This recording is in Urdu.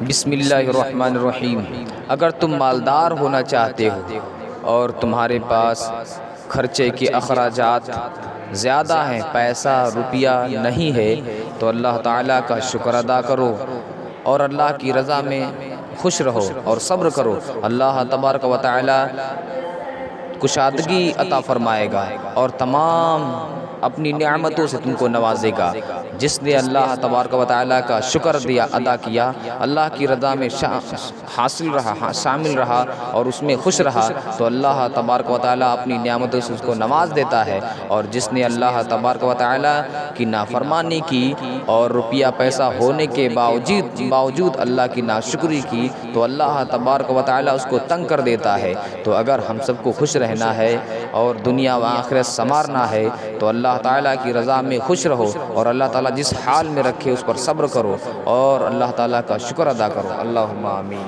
بسم اللہ الرحمن الرحیم۔ اگر تم مالدار ہونا چاہتے ہو اور تمہارے پاس خرچے کے اخراجات زیادہ ہیں، پیسہ روپیہ نہیں ہے، تو اللہ تعالیٰ کا شکر ادا کرو اور اللہ کی رضا میں خوش رہو اور صبر کرو۔ اللہ تبارک و تعالیٰ کشادگی عطا فرمائے گا اور تمام اپنی نعمتوں سے تم کو نوازے گا۔ جس نے اللہ تبارک و تعالیٰ کا شکر ادا کیا، اللہ کی رضا میں شامل رہا اور اس میں خوش رہا، تو اللہ تبارک و تعالیٰ اپنی نعمتوں سے اس کو نواز دیتا ہے۔ اور جس نے اللہ تبارک و تعالیٰ کی نافرمانی کی اور روپیہ پیسہ ہونے کے باوجود اللہ کی ناشکری کی، تو اللہ تبارک و تعالیٰ اس کو تنگ کر دیتا ہے۔ تو اگر ہم سب کو خوش رہنا ہے اور دنیا و آخرت سنوارنا ہے تو اللہ تعالیٰ کی رضا میں خوش رہو اور اللہ تعالیٰ جس حال میں رکھے اس پر صبر کرو اور اللہ تعالیٰ کا شکر ادا کرو۔ اللہم آمین۔